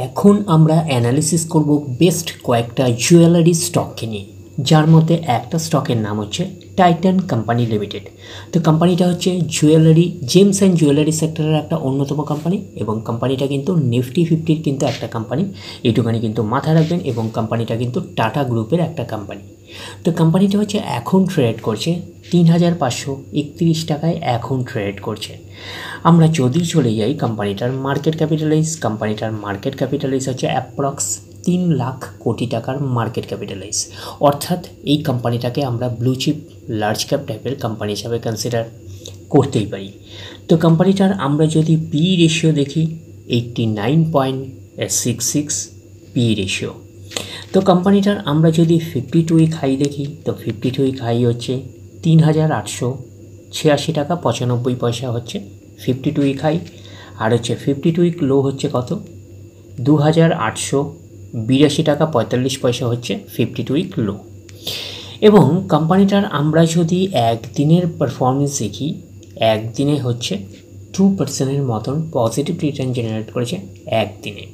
এখন আমরা অ্যানালিসিস করব বেস্ট কয়েকটা জুয়েলারি স্টককে নিয়ে, যার মধ্যে একটা স্টকের নাম হচ্ছে টাইটান কোম্পানি লিমিটেড। তো কোম্পানিটা হচ্ছে জুয়েলারি, জেমস অ্যান্ড জুয়েলারি সেক্টরের একটা অন্যতম কোম্পানি, এবং কোম্পানিটা কিন্তু নিফটি 50-র কিন্তু একটা কোম্পানি, এইটুখানি কিন্তু মাথায় রাখবেন। এবং কোম্পানিটা কিন্তু টাটা গ্রুপের একটা কোম্পানি। তো কোম্পানিটা হচ্ছে এখন ট্রেড করছে 3,531 টাকায় এখন ট্রেড করছে। আমরা যদি চলে যাই কোম্পানিটার মার্কেট ক্যাপিটালাইজ হচ্ছে অ্যাপ্রক্স 3 লাখ কোটি টাকার মার্কেট ক্যাপিটালাইজ। অর্থাৎ এই কোম্পানিটাকে আমরা ব্লু চিপ লার্জ ক্যাপ টাইপের কোম্পানি হিসাবে কনসিডার করতেই পারি। তো কোম্পানিটার আমরা যদি পি রেশিও দেখি 89.66 পি রেশিও। তো কোম্পানিটার আমরা যদি 52 উইক হাই দেখি, তো 52 উইক হাই হচ্ছে 3,886 টাকা 95 পয়সা হচ্ছে 52 উইক হাই। আর হচ্ছে 52 উইক লো হচ্ছে কত, 2,882 টাকা 45 পয়সা হচ্ছে 52 উইক লো। এবং কোম্পানিটার আমরা যদি একদিনের পারফরমেন্স দেখি, একদিনে হচ্ছে 2%-এর মতন পজিটিভ রিটার্ন জেনারেট করেছে একদিনে।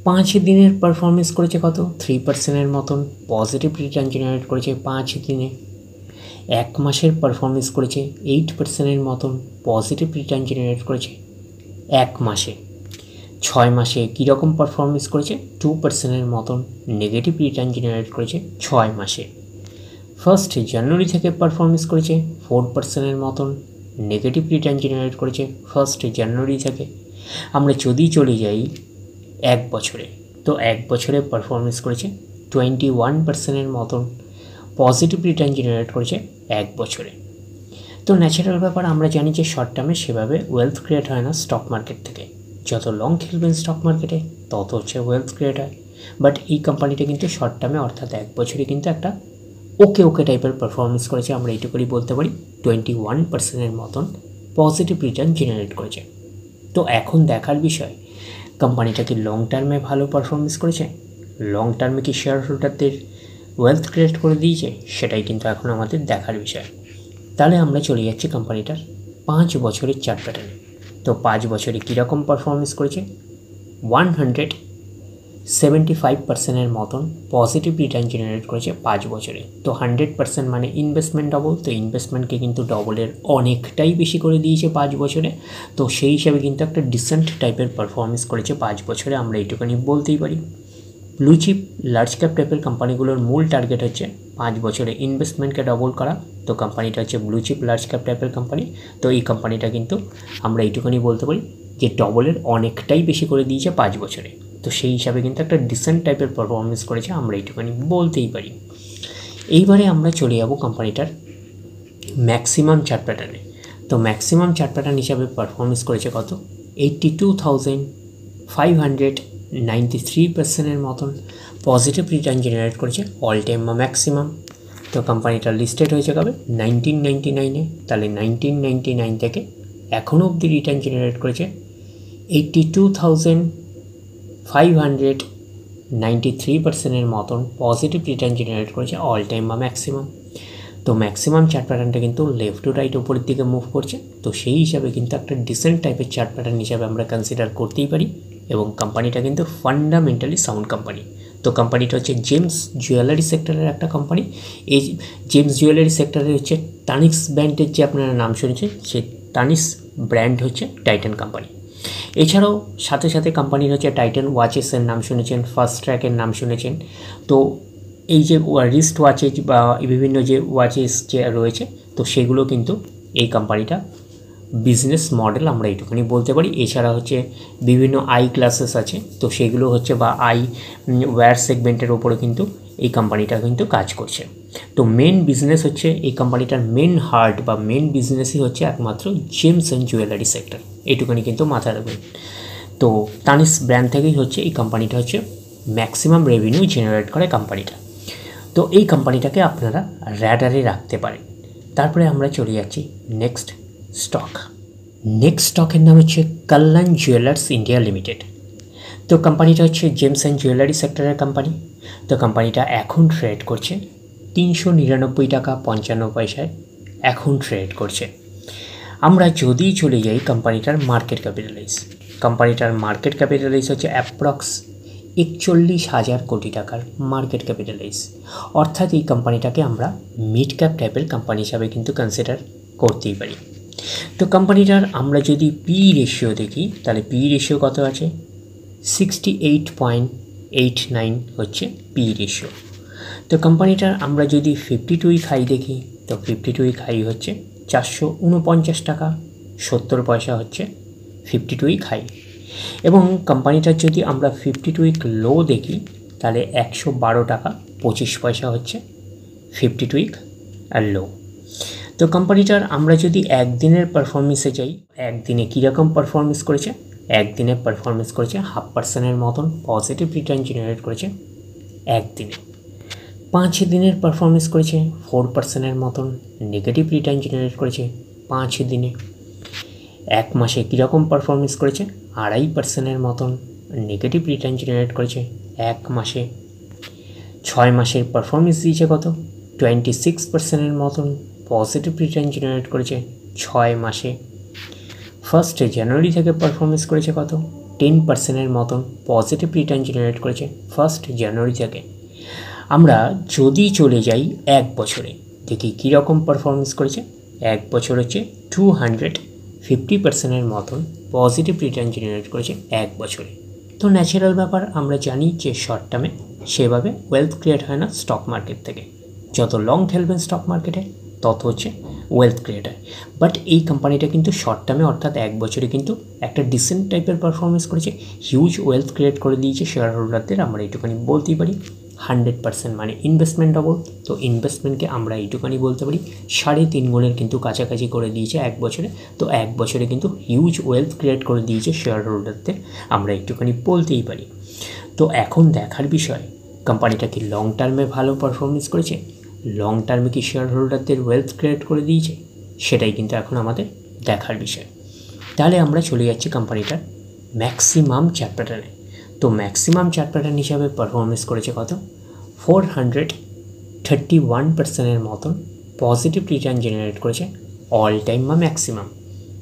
5 দিনের পারফরমেন্স করেছে কত, 3%-এর মতন পজিটিভ রিটার্ন জেনারেট করেছে 5 দিনে। 1 মাসের পারফরমেন্স করেছে 8%-এর মতন পজিটিভ রিটার্ন জেনারেট করেছে 1 মাসে। 6 মাসে কীরকম পারফরমেন্স করেছে, 2%-এর মতন নেগেটিভ রিটার্ন জেনারেট করেছে 6 মাসে। 1 জানুয়ারি থেকে পারফরমেন্স করেছে 4%-এর মতন নেগেটিভ রিটার্ন জেনারেট করেছে 1 জানুয়ারি থেকে। আমরা যদি চলে যাই 1 বছরে, তো 1 বছরে পারফরমেন্স করেছে 21%-এর মতন পজিটিভ রিটার্ন জেনারেট করেছে 1 বছরে। তো ন্যাচারাল ব্যাপার, আমরা জানি যে শর্ট টার্মে সেভাবে ওয়েলথ ক্রিয়েট হয় না স্টক মার্কেট থেকে। যত লং খেলবেন স্টক মার্কেটে তত হচ্ছে ওয়েলথ ক্রিয়েট হয়। বাট এই কোম্পানিটা কিন্তু শর্ট টার্মে অর্থাৎ 1 বছরে কিন্তু একটা ওকে টাইপের পারফরমেন্স করেছে, আমরা এইটুকুই বলতে পারি। 21%-এর মতন পজিটিভ রিটার্ন জেনারেট করেছে। তো এখন দেখার বিষয়, কোম্পানিটা কি লং টার্মে ভালো পারফরমেন্স করেছে, লং টার্মে কি শেয়ার হোল্ডারদের ওয়েলথ ক্রিয়েট করে দিয়েছে, সেটাই কিন্তু এখন আমাদের দেখার বিষয়। তাহলে আমরা চলে যাচ্ছি কোম্পানিটার 5 বছরের চার্ট প্যাটার্নে। তো 5 বছরে কীরকম পারফরমেন্স করেছে, 175%-এর মতন পজিটিভ রিটার্ন জেনারেট করেছে 5 বছরে। তো 100% মানে ইনভেস্টমেন্ট ডবল, তো ইনভেস্টমেন্টকে কিন্তু ডবলের অনেকটাই বেশি করে দিয়েছে 5 বছরে। তো সেই হিসাবে কিন্তু একটা ডিসেন্ট টাইপের পারফরমেন্স করেছে 5 বছরে, আমরা এইটুখানি বলতেই পারি। ব্লু চিপ লার্জ ক্যাপ টাইপের কোম্পানিগুলোর মূল টার্গেট হচ্ছে 5 বছরে ইনভেস্টমেন্টকে ডবল করা। তো কোম্পানিটা হচ্ছে ব্লু চিপ লার্জ ক্যাপ টাইপের কোম্পানি। তো এই কোম্পানিটা কিন্তু আমরা এইটুখানি বলতে পারি যে ডবলের অনেকটাই বেশি করে দিয়েছে 5 বছরে। তো সেই হিসাবে কিন্তু একটা ডিসেন্ট টাইপের পারফরমেন্স করেছে, আমরা এইটুখানি বলতেই পারি। এইবারে আমরা চলে যাব কোম্পানিটার ম্যাক্সিমাম চার্ট প্যাটার্নে। তো ম্যাক্সিমাম চার্ট প্যাটার্ন হিসাবে পারফরমেন্স করেছে কত, 82,593%-এর মতন পজিটিভ রিটার্ন জেনারেট করেছে অল টাইম ম্যাক্সিমাম। তো কোম্পানিটা লিস্টেড হয়েছে কবে, 1999-এ। তাহলে 1999 থেকে এখনও অবধি রিটার্ন জেনারেট করেছে 82,593%-এর মতন পজিটিভ রিটার্ন জেনারেট করেছে অল টাইম ম্যাক্সিমাম। তো ম্যাক্সিমাম চার্ট প্যাটার্নটা কিন্তু লেফট টু রাইট উপরের দিকে মুভ করছে। তো সেই হিসাবে কিন্তু একটা ডিসেন্ট টাইপের চার্ট প্যাটার্ন হিসাবে আমরা কনসিডার করতেই পারি। এবং কোম্পানিটা কিন্তু ফান্ডামেন্টালি সাউন্ড কোম্পানি। তো কোম্পানিটা হচ্ছে জেমস জুয়েলারি সেক্টরের একটা কোম্পানি। এই জেমস জুয়েলারি সেক্টরের হচ্ছে টানিক্স ব্র্যান্ডের যে আপনারা নাম শুনেছেন, সেই টানিক্স ব্র্যান্ড হচ্ছে টাইটান কোম্পানি। এছাড়াও সাথে সাথে কোম্পানির হচ্ছে টাইটান ওয়াচেসের নাম শুনেছেন, ফার্স্ট ট্র্যাকের নাম শুনেছেন। তো এই যে রিস্ট ওয়াচেস বা বিভিন্ন যে ওয়াচেস যে রয়েছে, তো সেগুলো কিন্তু এই কোম্পানিটা বিজনেস মডেল আমরা এইটুকুনি বলতে পারি। এছাড়া হচ্ছে বিভিন্ন আই গ্লাসেস আছে, তো সেগুলো হচ্ছে বা আই ওয়্যার সেগমেন্টের ওপরে কিন্তু এই কোম্পানিটা কিন্তু কাজ করছে। তো মেন বিজনেস হচ্ছে এই কোম্পানিটার মেন হার্ট বা মেন বিজনেসই হচ্ছে একমাত্র জেমস অ্যান্ড জুয়েলারি সেক্টর, এইটুকুনি কিন্তু মাথায় রাখবেন। তো টানিক্স ব্র্যান্ড থেকেই হচ্ছে এই কোম্পানিটা হচ্ছে ম্যাক্সিমাম রেভিনিউ জেনারেট করে কোম্পানিটা। তো এই কোম্পানিটাকে আপনারা র্যাডারে রাখতে পারেন। তারপরে আমরা চলে যাচ্ছি নেক্সট স্টকের নাম হচ্ছে কল্যাণ জুয়েলার্স ইন্ডিয়া লিমিটেড। তো কোম্পানিটা হচ্ছে জেমস অ্যান্ড জুয়েলারি সেক্টরের কোম্পানি। তো কোম্পানিটা এখন ট্রেড করছে 399 টাকা 55 পয়সায় এখন ট্রেড করছে। আমরা যদি চলে যাই কোম্পানিটার মার্কেট ক্যাপিটালাইজ, কোম্পানিটার মার্কেট ক্যাপিটালাইজ হচ্ছে অ্যাপ্রক্স 41,000 কোটি টাকার মার্কেট ক্যাপিটালাইজ, অর্থাৎ এই কোম্পানিটাকে আমরা মিড ক্যাপ টাইপের কোম্পানি হিসাবে কিন্তু কনসিডার করতেই পারি। তো কোম্পানিটার আমরা যদি পি রেশিও দেখি, তাহলে পি রেশিও কত আছে? 68.89 হচ্ছে পি রেশিও। তো কোম্পানিটার আমরা যদি 52 উইক হাই দেখি, তো 52 উইক হাই হচ্ছে 449 টাকা 70 পয়সা হচ্ছে 52 উইক হাই। এবং কোম্পানিটার যদি আমরা 52 উইক লো দেখি, তাহলে 112 টাকা 25 পয়সা হচ্ছে 52 উইক আর লো। তো কোম্পানিটার আমরা যদি একদিনের পারফরমেন্সে যাই, একদিনে কীরকম পারফরমেন্স করেছে? একদিনে পারফরমেন্স করেছে 0.5% মতন পজিটিভ রিটার্ন জেনারেট করেছে একদিনে। 5 দিনের পারফরমেন্স করেছে 4% মতন নেগেটিভ রিটার্ন জেনারেট করেছে 5 দিনে। 1 মাসে কীরকম পারফরমেন্স করেছে? 2.5% মতন নেগেটিভ রিটার্ন জেনারেট করেছে 1 মাসে। 6 মাসের পারফরমেন্স দিয়েছে কত? 26% মতন পজিটিভ রিটার্ন জেনারেট করেছে 6 মাসে। 1 জানুয়ারি থেকে পারফরমেন্স করেছে কত? 10% মতন পজিটিভ রিটার্ন জেনারেট করেছে 1 জানুয়ারি থেকে। আমরা যদি চলে যাই 1 বছরে, দেখি কীরকম পারফরমেন্স করেছে। 1 বছর হচ্ছে 250% মতন পজিটিভ রিটার্ন জেনারেট করেছে 1 বছরে। তো ন্যাচারাল ব্যাপার, আমরা জানি যে শর্ট টার্মে সেভাবে ওয়েলথ ক্রিয়েট হয় না স্টক মার্কেট থেকে। যত লং খেলবেন স্টক মার্কেটে তত হচ্ছে ওয়েলথ ক্রিয়েট হয়। বাট এই কোম্পানিটা কিন্তু শর্ট টার্মে অর্থাৎ 1 বছরে কিন্তু একটা ডিসেন্ট টাইপের পারফরমেন্স করেছে, হিউজ ওয়েলথ ক্রিয়েট করে দিয়েছে শেয়ার হোল্ডারদের, আমরা এইটুখানি বলতেই পারি। 100% মানে ইনভেস্টমেন্ট ডবল। তো ইনভেস্টমেন্টকে আমরা এইটুখানি বলতে পারি 3.5 গুণের কিন্তু কাছাকাছি করে দিয়েছে 1 বছরে। তো 1 বছরে কিন্তু হিউজ ওয়েলথ ক্রিয়েট করে দিয়েছে শেয়ার হোল্ডারদের, আমরা একটুখানি বলতেই পারি। তো এখন দেখার বিষয়, কোম্পানিটা কি লং টার্মে ভালো পারফরমেন্স করেছে? লং টার্মে কি শেয়ার হোল্ডারদের ওয়েলথ ক্রিয়েট করে দিয়েছে? সেটাই কিন্তু এখন আমাদের দেখার বিষয়। তাহলে আমরা চলে যাচ্ছি কোম্পানিটার ম্যাক্সিমাম চার্ট প্যাটার্নে। তো ম্যাক্সিমাম চার্ট প্যাটার্ন হিসাবে পারফরমেন্স করেছে কত? 431% মতন পজিটিভ রিটার্ন জেনারেট করেছে অল টাইম বা ম্যাক্সিমাম।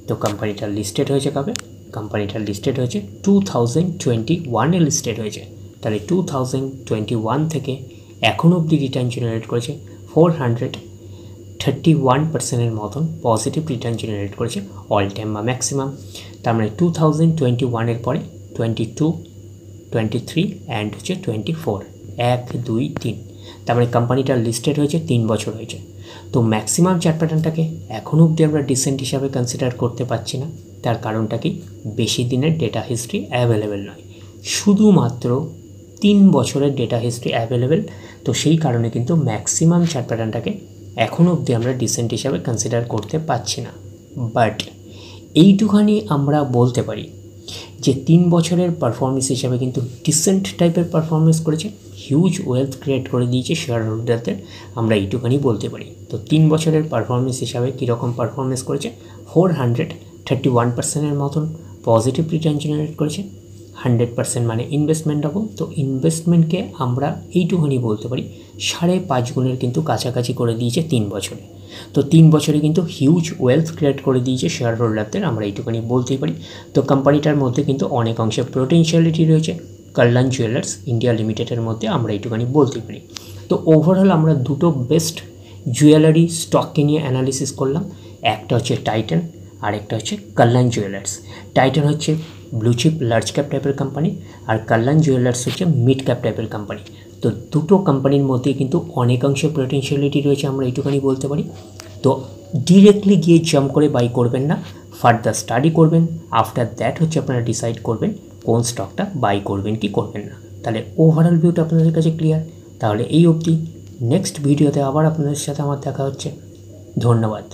তো কোম্পানিটা লিস্টেড হয়েছে কবে? কোম্পানিটা লিস্টেড হয়েছে 2021-এ লিস্টেড হয়েছে। তাহলে 2021 থেকে এখন অবধি রিটার্ন জেনারেট করেছে 431% মতন পজিটিভ রিটার্ন জেনারেট করেছে অল টাইম বা ম্যাক্সিমাম। তার মানে 2021-এর পরে 22, 23 অ্যান্ড হচ্ছে 24, 1, 2, 3। তার মানে কোম্পানিটা লিস্টেড হয়েছে 3 বছর হয়েছে। তো ম্যাক্সিমাম চার্ট প্যাটার্নটাকে এখনও অবধি আমরা ডিসেন্ট হিসাবে কনসিডার করতে পারছি না। তার কারণটা কি? বেশি দিনের ডেটা হিস্ট্রি অ্যাভেলেবেল নয়, শুধুমাত্র 3 বছরের ডেটা হিস্ট্রি অ্যাভেলেবেল। তো সেই কারণে কিন্তু ম্যাক্সিমাম চার্ট প্যাটার্নটাকে এখনও অবধি আমরা ডিসেন্ট হিসাবে কনসিডার করতে পারছি না। বাট এইটুখানি আমরা বলতে পারি যে 3 বছরের পারফরমেন্স হিসাবে কিন্তু ডিসেন্ট টাইপের পারফরমেন্স করেছে, হিউজ ওয়েলথ ক্রিয়েট করে দিয়েছে শেয়ার হোল্ডারদের, আমরা এইটুখানি বলতে পারি। তো 3 বছরের পারফরমেন্স হিসাবে কীরকম পারফরমেন্স করেছে? 431% মতন পজিটিভ রিটার্ন জেনারেট করেছে। 100% মানে ইনভেস্টমেন্ট ডবল। তো ইনভেস্টমেন্টকে আমরা এইটুখানি বলতে পারি 5.5 গুণের কিন্তু কাছাকাছি করে দিয়েছে 3 বছরে। তো 3 বছরে কিন্তু হিউজ ওয়েলথ ক্রিয়েট করে দিয়েছে শেয়ার হোল্ডারদের, আমরা এইটুখানি বলতেই পারি। তো কোম্পানিটার মধ্যে কিন্তু অনেক অংশে পোটেনশিয়ালিটি রয়েছে কল্যাণ জুয়েলার্স ইন্ডিয়া লিমিটেডের মধ্যে, আমরা এইটুখানি বলতেই পারি। তো ওভারঅল আমরা দুটো বেস্ট জুয়েলারি স্টককে নিয়ে অ্যানালিসিস করলাম। একটা হচ্ছে টাইটান আর একটা হচ্ছে কল্যাণ জুয়েলার্স। টাইটান হচ্ছে ব্লু চিপ লার্জ ক্যাপ টাইপের কোম্পানি, আর কল্যাণ জুয়েলার্স হচ্ছে মিড ক্যাপ টাইপের কোম্পানি। তো দুটো কোম্পানির মধ্যে কিন্তু অনেকাংশে পোটেনশিয়ালিটি রয়েছে, আমরা এইটুখানি বলতে পারি। তো ডিরেক্টলি গিয়ে জাম্প করে বাই করবেন না, ফার্দার স্টাডি করবেন। আফটার দ্যাট হচ্ছে আপনারা ডিসাইড করবেন কোন স্টকটা বাই করবেন কি করবেন না। তাহলে ওভারঅল ভিউটা আপনাদের কাছে ক্লিয়ার। তাহলে এই অবধি, নেক্সট ভিডিওতে আবার আপনাদের সাথে আমার দেখা হচ্ছে। ধন্যবাদ।